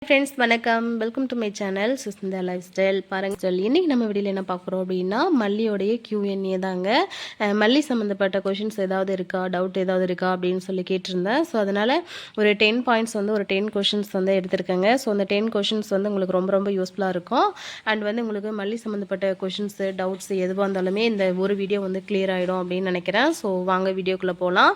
Friends வணக்கம், welcome to my channel Sushmita life style. பாருங்கள், இன்றைக்கி நம்ம வீடியோவில் என்ன பார்க்குறோம் அப்படின்னா மல்லியோடைய Q&A தாங்க. மல்லி சம்மந்தப்பட்ட கொஷின்ஸ் ஏதாவது இருக்கா, டவுட் ஏதாவது இருக்கா அப்படின்னு சொல்லி கேட்டிருந்தேன். ஸோ அதனால் ஒரு 10 பாயிண்ட்ஸ் வந்து ஒரு 10 கொஷின்ஸ் வந்து எடுத்திருக்கேங்க. ஸோ அந்த 10 கொஷின்ஸ் வந்து உங்களுக்கு ரொம்ப ரொம்ப யூஸ்ஃபுல்லாக இருக்கும். அண்ட் வந்து உங்களுக்கு மல்லி சம்மந்தப்பட்ட கொஷின்ஸு டவுட்ஸ் எதுவாக இருந்தாலுமே இந்த ஒரு வீடியோ வந்து கிளியர் ஆகிடும் அப்படின்னு நினைக்கிறேன். ஸோ வாங்க வீடியோக்குள்ளே போகலாம்.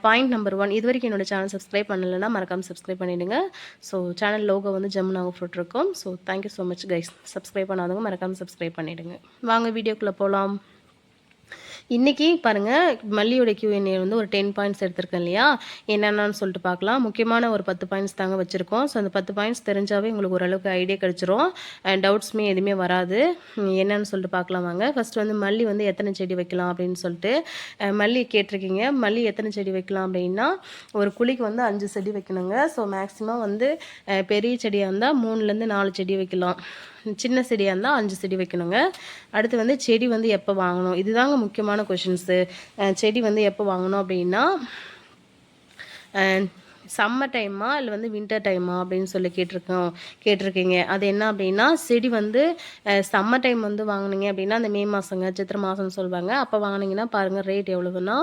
பாயிண்ட் நம்பர் 1, இது வரைக்கும் என்னோட சேனல் சப்ஸ்கிரைப் பண்ணலைன்னா மறக்காமல் சப்ஸ்கிரைப் பண்ணிவிடுங்க. ஸோ சேனல் லோகோ வந்து ஜமுனாக போட்டிருக்கோம். So thank you so much guys. Subscribe பண்ணாதவங்க மறக்காமல் சப்ஸ்கிரைப் பண்ணிவிடுங்க. வாங்க வீடியோக்குள்ளே போகலாம். இன்றைக்கி பாருங்கள், மல்லியோட Q&A வந்து ஒரு 10 பாயிண்ட்ஸ் எடுத்திருக்கேன் இல்லையா, என்னென்னு சொல்லிட்டு பார்க்கலாம். முக்கியமான ஒரு 10 பாயிண்ட்ஸ் தாங்க வச்சுருக்கோம். ஸோ அந்த 10 பாயிண்ட்ஸ் தெரிஞ்சாவே உங்களுக்கு ஓரளவுக்கு ஐடியா கிடச்சிரும். டவுட்ஸுமே எதுவுமே வராது. என்னென்னு சொல்லிட்டு பார்க்கலாம் வாங்க. ஃபஸ்ட்டு வந்து மல்லி வந்து எத்தனை செடி வைக்கலாம் அப்படின்னு சொல்லிட்டு மல்லி கேட்டிருக்கீங்க. மல்லி எத்தனை செடி வைக்கலாம் அப்படின்னா, ஒரு குழிக்கு வந்து 5 செடி வைக்கணுங்க. ஸோ மேக்ஸிமம் வந்து பெரிய செடியாக இருந்தால் 3லேருந்து 4 செடி வைக்கலாம். சின்ன செடியாக இருந்தால் 5 செடி வைக்கணுங்க. அடுத்து வந்து செடி வந்து எப்போ வாங்கணும், இதுதாங்க முக்கியமான கொஷின்ஸு. செடி வந்து எப்போ வாங்கணும் அப்படின்னா, சம்மர் டைமா இல்லை வந்து வின்டர் டைமா அப்படின்னு சொல்லி கேட்டிருக்கீங்க. அது என்ன அப்படின்னா, செடி வந்து சம்மர் டைம் வந்து வாங்கினீங்க அப்படின்னா அந்த மே மாதங்க, சித்திரை மாதம்னு சொல்லுவாங்க. அப்போ வாங்கினீங்கன்னா பாருங்கள் ரேட் எவ்வளவுன்னா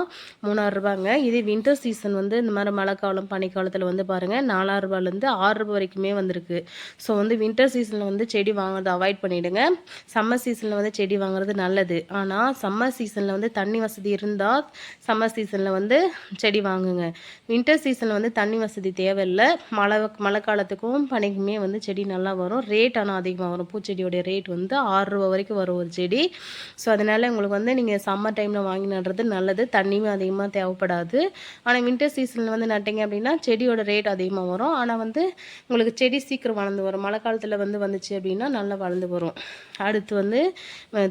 3000 ரூபாங்க. இதே வின்டர் சீசன் வந்து இந்த மாதிரி மழைக்காலம் பனிக்காலத்தில் வந்து பாருங்கள் 4000 ரூபாயிலேருந்து 6 ரூபா வரைக்குமே வந்திருக்கு. ஸோ வந்து வின்டர் சீசனில் வந்து செடி வாங்குறதை அவாய்ட் பண்ணிவிடுங்க. சம்மர் சீசனில் வந்து செடி வாங்குறது நல்லது. ஆனால் சம்மர் சீசனில் வந்து தண்ணி வசதி இருந்தால் சம்மர் சீசனில் வந்து செடி வாங்குங்க. வின்டர் சீசனில் வந்து தண்ணி வசதி தேவையில்லை. மழை காலத்துக்கும் பனிக்குமே வந்து செடி நல்லா வரும். ரேட் ஆனால் அதிகமாக வரும். பூச்செடியோடைய ரேட் வந்து 6 ரூபா வரைக்கும் வரும் ஒரு செடி. ஸோ அதனால் உங்களுக்கு வந்து நீங்கள் சம்மர் டைமில் வாங்கி நடுறது நல்லது. தண்ணியுமே அதிகமாக தேவைப்படாது. ஆனால் வின்டர் சீசனில் வந்து நட்டிங்க அப்படின்னா செடியோட ரேட் அதிகமாக வரும். ஆனால் வந்து உங்களுக்கு செடி சீக்கிரம் வளர்ந்து வரும். மழை காலத்தில் வந்துச்சு அப்படின்னா நல்லா வளர்ந்து வரும். அடுத்து வந்து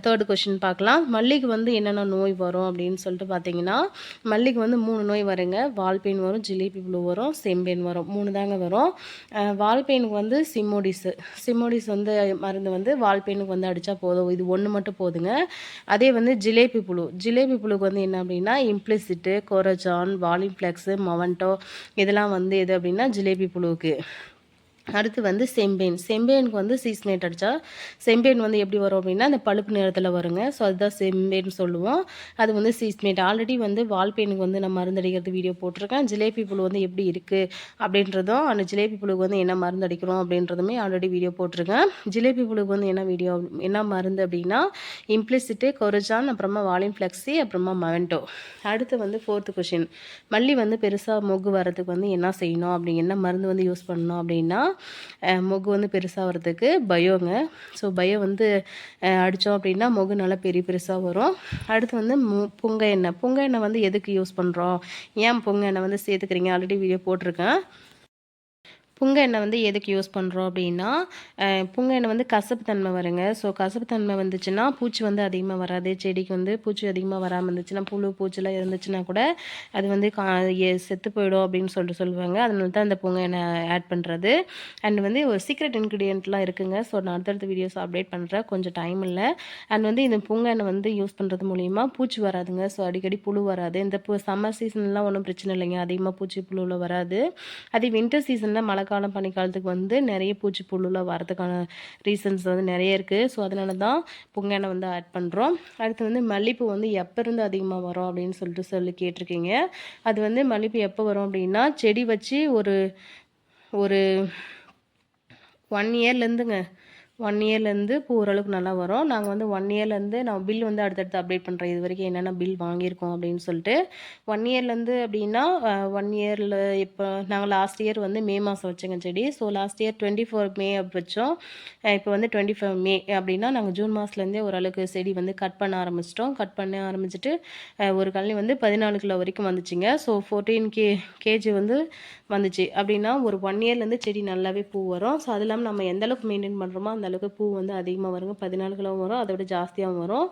3rd கொஷின் பார்க்கலாம். மல்லிக்கு வந்து என்னென்ன நோய் வரும் அப்படின்னு சொல்லிட்டு பார்த்தீங்கன்னா, மல்லிக்கு வந்து 3 நோய் வருங்க. வால்பெயின் வரும், ஜிலேபி புழு வரும், செம்பேன் வரும். 3 தாங்க வரும். வால்பெயினுக்கு வந்து சிமோடிஸ் வந்து மருந்து வந்து வால்பெயினுக்கு வந்து அடித்தா போதும். இது ஒன்று மட்டும் போதுங்க. அதே வந்து ஜிலேபி புழுக்கு வந்து என்ன அப்படின்னா, இம்ப்ளிசிட்டு, கோரஜான், வாலின்ஃப்ளெக்ஸு, மொவன்டோ இதெல்லாம் வந்து எது அப்படின்னா ஜிலேபி புழுவுக்கு. அடுத்து வந்து செம்பேனுக்கு வந்து சீஸ்மேட் அடித்தா செம்பேன் வந்து எப்படி வரும் அப்படின்னா அந்த பழுப்பு நிறத்தில் வருங்க. ஸோ அதுதான் செம்பேன்னு சொல்லுவோம். அது வந்து சீஸ்மேட். ஆல்ரெடி வந்து வால்பெயினுக்கு வந்து நான் மருந்து அடிக்கிறது வீடியோ போட்டிருக்கேன். ஜிலேபி புழு வந்து எப்படி இருக்குது அப்படின்றதும், அந்த ஜிலேபி புழுக்கு வந்து என்ன மருந்து அடிக்கிறோம் அப்படின்றதுமே ஆல்ரெடி வீடியோ போட்டிருக்கேன். ஜிலேபி புழுக்கு வந்து என்ன மருந்து அப்படின்னா இம்ப்ளிசிட்டு, கொரஜான், அப்புறமா வாலின்ஃப்ளெக்ஸி, அப்புறமா மொவன்டோ. அடுத்து வந்து 4th கொஷின், மல்லி வந்து பெருசாக மொக்கு வரதுக்கு வந்து என்ன செய்யணும், அப்படி என்ன மருந்து வந்து யூஸ் பண்ணணும் அப்படின்னா, மொக்கு வந்து பெருசாக வரதுக்கு பயோங்க. ஸோ பயோ வந்து அடித்தோம் அப்படின்னா மொக்கு நல்லா பெருசாக வரும். அடுத்து வந்து புங்க எண்ணெய் வந்து எதுக்கு யூஸ் பண்ணுறோம், ஏன் புங்க எண்ணெய் வந்து சேர்த்துக்கிறீங்க, ஆல்ரெடி வீடியோ போட்டிருக்கேன். புங்க எண்ணெய் வந்து எதுக்கு யூஸ் பண்ணுறோம் அப்படின்னா, புங்க எண்ணெய் வந்து கசப்பு தன்மை வருங்க. ஸோ கசப்பு தன்மை வந்துச்சுன்னா பூச்சி வந்து அதிகமாக வராது. செடிக்கு வந்து பூச்சி அதிகமாக வராமல் இருந்துச்சுன்னா, புழு பூச்சிலாம் இருந்துச்சுன்னா கூட அது வந்து செத்து போயிடும் அப்படின்னு சொல்லுவாங்க. அதனால தான் அந்த புங்க எண்ணெய் ஆட் பண்ணுறது. அண்ட் வந்து ஒரு சீக்ரெட் இன்க்ரீடியன்ட்லாம் இருக்குங்க. ஸோ நான் அடுத்தடுத்த வீடியோஸ் அப்டேட் பண்ணுறேன், கொஞ்சம் டைம் இல்லை. அண்ட் வந்து இந்த புங்க எண்ணெய் வந்து யூஸ் பண்ணுறது மூலிமா பூச்சி வராதுங்க. ஸோ அடிக்கடி புழு வராது. இந்த சம்மர் சீசன்லாம் ஒன்றும் பிரச்சனை இல்லைங்க, அதிகமாக பூச்சி புழுவில் வராது. அதே வின்டர் சீசனில் மழைக்காலம் பனிக்காலத்துக்கு வந்து நிறைய பூச்சி புழுலாம் வரதுக்கான ரீசன்ஸ் வந்து நிறைய இருக்குது. ஸோ அதனால தான் புங்க எண்ணெய் வந்து ஆட் பண்ணுறோம். அடுத்து வந்து மல்லிப்பூ வந்து எப்போ இருந்து அதிகமாக வரும் அப்படின்னு சொல்லி கேட்டிருக்கீங்க. அது வந்து மல்லிப்பூ எப்போ வரும் அப்படின்னா, செடி வச்சு ஒரு 1 இயர்லேருந்துங்க, 1 இயர்லேருந்து பூ ஓரளவுக்கு நல்லா வரும். நாங்கள் வந்து 1 இயர்லேருந்து நான் பில் வந்து அடுத்தடுத்து அப்டேட் பண்ணுறேன், இது வரைக்கும் என்னென்ன பில் வாங்கியிருக்கோம் அப்படின்னு சொல்லிட்டு. 1 இயர்லேருந்து அப்படின்னா 1 இயரில் இப்போ நாங்கள் லாஸ்ட் இயர் வந்து மே மாதம் வச்சோங்க செடி. ஸோ லாஸ்ட் இயர் 24 மே வச்சோம். இப்போ வந்து 25 மே அப்படின்னா நாங்கள் ஜூன் மாதத்துலேருந்தே ஓரளவுக்கு செடி வந்து கட் பண்ண ஆரம்பிச்சிட்டு ஒரு கழனி வந்து 14 கிலோ வரைக்கும் வந்துச்சுங்க. ஸோ 14 கேஜி வந்து வந்துச்சு அப்படின்னா ஒரு 1 இயர்லேருந்து செடி நல்லாவே பூ வரும். ஸோ அது இல்லாமல் நம்ம எந்த அளவுக்கு மெயின்டைன் பண்ணுறோமோ அந்த அளவுக்கு பூ வந்து அதிகமாக வருங்க. 14 கிலோவும் வரும், அதை விட ஜாஸ்தியாகவும் வரும்.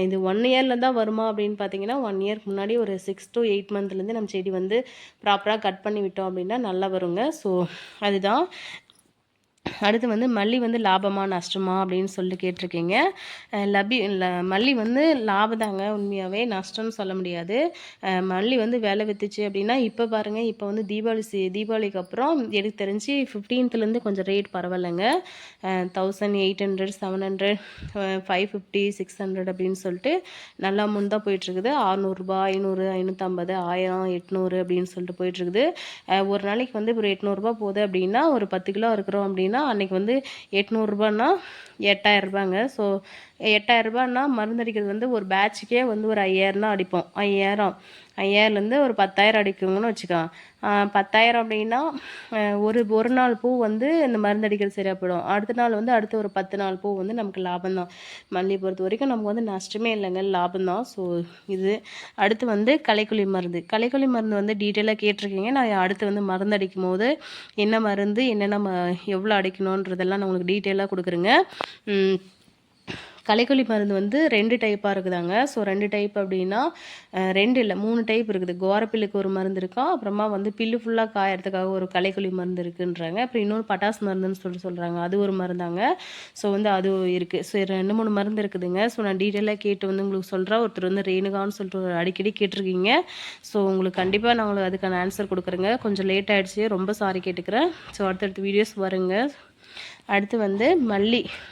இது 1 இயரில் தான் வருமா அப்படின்னு பார்த்தீங்கன்னா, 1 இயர்க்கு முன்னாடி ஒரு 6 to 8 மந்த்லேருந்து நம்ம செடி வந்து ப்ராப்பராக கட் பண்ணி விட்டோம் அப்படின்னா நல்லா வருங்க. ஸோ அதுதான் அடுத்து வந்து மல்லி வந்து லாபமா நஷ்டமா அப்படின்னு சொல்லிட்டு கேட்டிருக்கீங்க. மல்லி வந்து லாபம் உண்மையாகவே நஷ்டம்னு சொல்ல முடியாது. மல்லி வந்து விலை வித்துச்சு அப்படின்னா இப்போ பாருங்கள், இப்போ வந்து தீபாவளிக்கு அப்புறம் எனக்கு தெரிஞ்சு 15லேருந்து கொஞ்சம் ரேட் பரவாயில்லைங்க. 1800 700 550 600 அப்படின்னு சொல்லிட்டு நல்லா முன் தான் போயிட்டுருக்குது. 600 500 550 1000 800 அப்படின்னு சொல்லிட்டு போயிட்டுருக்குது. ஒரு நாளைக்கு வந்து ஒரு 800 போகுது அப்படின்னா ஒரு 10 கிலோ இருக்கிறோம் அப்படின்னா அன்றைக்கி வந்து 800 8,000. ஸோ 8,000 மருந்தடிக்கிறது வந்து ஒரு பேட்சுக்கே வந்து ஒரு 5,000 தான் அடிப்போம். 5,000லேருந்து ஒரு 10,000 அடிக்குங்கன்னு வச்சுக்கலாம். 10,000 அப்படின்னா ஒரு நாள் பூ வந்து இந்த மருந்தடிக்கிறது சரியாக போயிடும். அடுத்த நாள் வந்து அடுத்த ஒரு 10 நாள் பூ வந்து நமக்கு லாபம் தான். மல்லிகை பொறுத்த வரைக்கும் நமக்கு வந்து நஷ்டமே இல்லைங்க, லாபம் தான். ஸோ இது அடுத்து வந்து களைக்கொல்லி மருந்து வந்து டீட்டெயிலாக கேட்டிருக்கீங்க. நான் அடுத்து வந்து மருந்து அடிக்கும் போது என்ன மருந்து என்னென்ன எவ்வளோ அடிக்கணுன்றதெல்லாம் நான் உங்களுக்கு டீட்டெயிலாக கொடுக்குறேங்க. களைக்கொல்லி மருந்து வந்து 2 டைப்பாக இருக்குதாங்க. ஸோ 2 டைப் அப்படின்னா 2 இல்லை 3 டைப் இருக்குது. கோரப்பில்லுக்கு ஒரு மருந்து இருக்கா, அப்புறமா வந்து பில்லு ஃபுல்லாக காயறதுக்காக ஒரு களைக்கொல்லி மருந்து இருக்குன்றாங்க. அப்புறம் இன்னொரு பட்டாசு மருந்துன்னு சொல்கிறாங்க, அது ஒரு மருந்தாங்க. ஸோ வந்து அது இருக்குது. ஸோ 2 3 மருந்து இருக்குதுங்க. ஸோ நான் டீட்டெயிலாக கேட்டு வந்து உங்களுக்கு சொல்கிறேன். ஒருத்தர் வந்து ரேணுகான்னு சொல்லிட்டு அடிக்கடி கேட்டிருக்கீங்க. ஸோ உங்களுக்கு கண்டிப்பாக நான் உங்களுக்கு அதுக்கான ஆன்சர் கொடுக்குறேங்க. கொஞ்சம் லேட் ஆகிடுச்சு, ரொம்ப சாரி கேட்டுக்கிறேன். ஸோ அடுத்தடுத்த வீடியோஸ் வருங்க. அடுத்து வந்து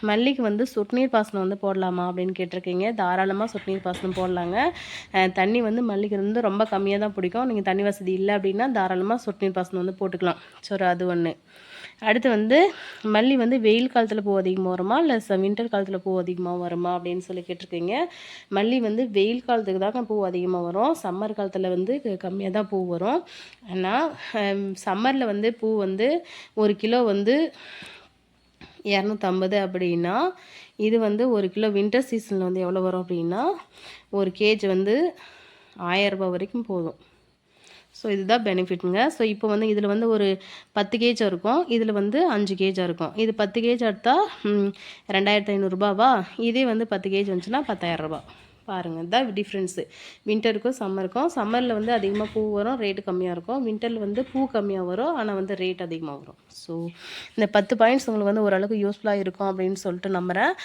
மல்லிக்கு வந்து சொட்டு நீர் பாசனம் வந்து போடலாமா அப்படின்னு கேட்டிருக்கீங்க. தாராளமாக சொட்டு நீர் பாசனம் போடலாங்க. தண்ணி வந்து மல்லிக்கு வந்து ரொம்ப கம்மியாக தான் பிடிக்கும். நீங்கள் தண்ணி வசதி இல்லை அப்படின்னா தாராளமாக சொட்டு நீர் பாசனம் வந்து போட்டுக்கலாம். சரி, அது ஒன்று. அடுத்து வந்து மல்லி வந்து வெயில் காலத்தில் பூ அதிகமாக வருமா இல்லை வின்டர் காலத்தில் பூ அதிகமாக வருமா அப்படின்னு சொல்லி கேட்டிருக்கீங்க. மல்லி வந்து வெயில் காலத்துக்கு தாங்க பூ அதிகமாக வரும். சம்மர் காலத்தில் வந்து கம்மியாக தான் பூ வரும். ஆனால் சம்மரில் வந்து பூ வந்து 1 கிலோ வந்து 250 அப்படின்னா இது வந்து 1 கிலோ வின்டர் சீசனில் வந்து எவ்வளோ வரும் அப்படின்னா 1 கேஜி வந்து 1000 வரைக்கும் போதும். ஸோ இதுதான் பெனிஃபிட்டுங்க. ஸோ இப்போ வந்து இதில் வந்து ஒரு 10 கேஜ் இருக்கும், இதில் வந்து 5 கேஜாக இருக்கும். இது 10 கேஜ் எடுத்தால் 2,500 இதே வந்து 10 கேஜ் வந்துச்சுன்னா 10,000 பாருங்கள். இதுதான் டிஃப்ரென்ஸு வின்டருக்கும் சம்மருக்கும். சம்மரில் வந்து அதிகமாக பூ வரும், ரேட்டு கம்மியாக இருக்கும். வின்டரில் வந்து பூ கம்மியாக வரும், ஆனால் வந்து ரேட் அதிகமாக வரும். ஸோ இந்த 10 பாயிண்ட்ஸ் உங்களுக்கு வந்து ஓரளவுக்கு யூஸ்ஃபுல்லாக இருக்கும் அப்படின்னு சொல்லிட்டு நம்புகிறேன்.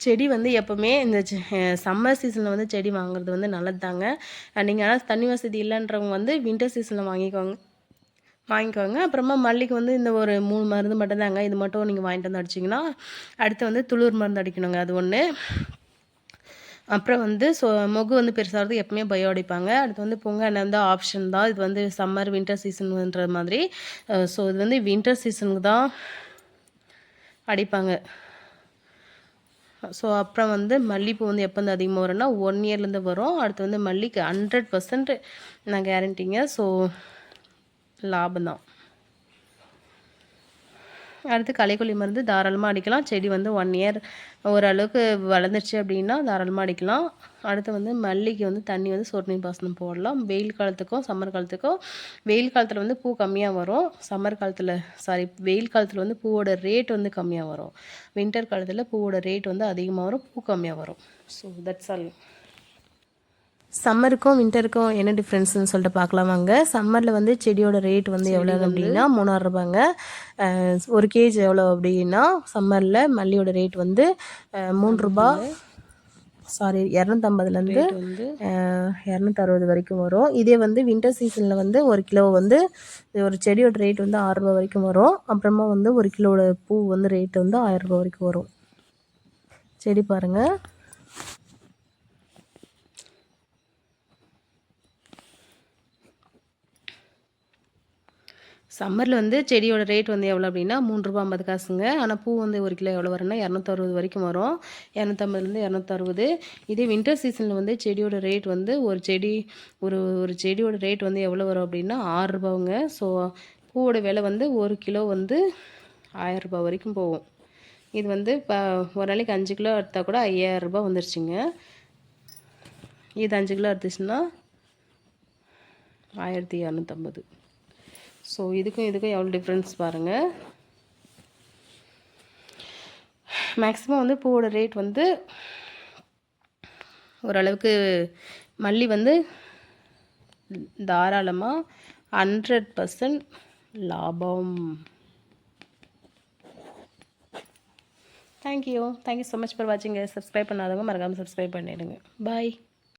செடி வந்து எப்போவுமே இந்த சம்மர் சீசனில் வந்து செடி வாங்குறது வந்து நல்லது தாங்க. நீங்கள் ஆனால் தண்ணி வசதி இல்லைன்றவங்க வந்து வின்டர் சீசனில் வாங்கிக்கோங்க. அப்புறமா மல்லிக்கு வந்து இந்த ஒரு 3 மருந்து மட்டும்தாங்க. இது மட்டும் நீங்கள் வாங்கிட்டு வந்து அடிச்சிங்கன்னா அடுத்து வந்து துளிர் மருந்து அடிக்கணுங்க, அது ஒன்று. அப்புறம் வந்து மொக்கு வந்து பெருசாகிறது எப்பவுமே பயோ அடிப்பாங்க. அடுத்து வந்து பொங்க எண்ணெய் வந்து ஆப்ஷன் தான். இது வந்து சம்மர் வின்டர் சீசனுன்ற மாதிரி. ஸோ இது வந்து வின்டர் சீசனுக்கு தான் அடிப்பாங்க. ஸோ அப்புறம் வந்து மல்லிகைப்பூ வந்து எப்போ வந்து அதிகமாக வரும்னா 1 இயர்லேருந்து வரும். அடுத்து வந்து மல்லிக்கு 100% நான் கேரண்டிங்க. ஸோ லாபம் தான். அடுத்து களைக்கொல்லி மருந்து தாராளமாக அடிக்கலாம். செடி வந்து 1 இயர் ஓரளவுக்கு வளர்ந்துருச்சு அப்படின்னா தாராளமாக அடிக்கலாம். அடுத்து வந்து மல்லிக்கு வந்து தண்ணி வந்து சொட்டு நீர் பாசனம் போடலாம். வெயில் காலத்துக்கும் சம்மர் காலத்துக்கும் வெயில் காலத்தில் வந்து பூ கம்மியாக வரும். வெயில் காலத்தில் வந்து பூவோட ரேட் வந்து கம்மியாக வரும். வின்டர் காலத்தில் பூவோட ரேட் வந்து அதிகமாக வரும், பூ கம்மியாக வரும். So that's all. சம்மருக்கும் வின்டருக்கும் என்ன டிஃப்ரென்ஸ்னு சொல்லிட்டு பார்க்கலாம் வாங்க. சம்மரில் வந்து செடியோட ரேட் வந்து எவ்வளோ அப்படின்னா 3,000 1 கேஜி எவ்வளோ அப்படின்னா சம்மரில் மல்லியோட ரேட் வந்து 3 ரூபாய் 250லேருந்து 260 வரைக்கும் வரும். இதே வந்து வின்டர் சீசனில் வந்து 1 கிலோ வந்து ஒரு செடியோட ரேட் வந்து 6 ரூபா வரைக்கும் வரும். அப்புறமா வந்து 1 கிலோட பூ வந்து ரேட் வந்து 1000 ரூபா வரைக்கும் வரும். செடி பாருங்கள். சம்மரில் வந்து செடியோட ரேட் வந்து எவ்வளோ அப்படின்னா 3 ரூபா 50 காசுங்க. ஆனால் பூ வந்து 1 கிலோ எவ்வளோ வரும்னா 260 வரைக்கும் வரும். 250லேருந்து 260. இதே வின்டர் சீசனில் வந்து செடியோட ரேட் வந்து ஒரு செடியோட ரேட் வந்து எவ்வளோ வரும் அப்படின்னா 6 ரூபாவுங்க. ஸோ பூவோட விலை வந்து 1 கிலோ வந்து 1000 ரூபா வரைக்கும் போகும். இது வந்து இப்போ ஒரு நாளைக்கு 5 கிலோ எடுத்தால் கூட 5000 ரூபா வந்துருச்சுங்க. இது 5 கிலோ எடுத்துச்சுன்னா 1250. ஸோ இதுக்கும் எவ்வளோ டிஃப்ரென்ஸ் பாருங்கள். மேக்ஸிமம் வந்து பூவோட ரேட் வந்து ஓரளவுக்கு மல்லி வந்து தாராளமாக 100% லாபம். Thank you so much for வாட்சிங். சப்ஸ்கிரைப் பண்ணாதவங்க மறக்காமல் சப்ஸ்கிரைப் பண்ணிடுங்க. பாய்.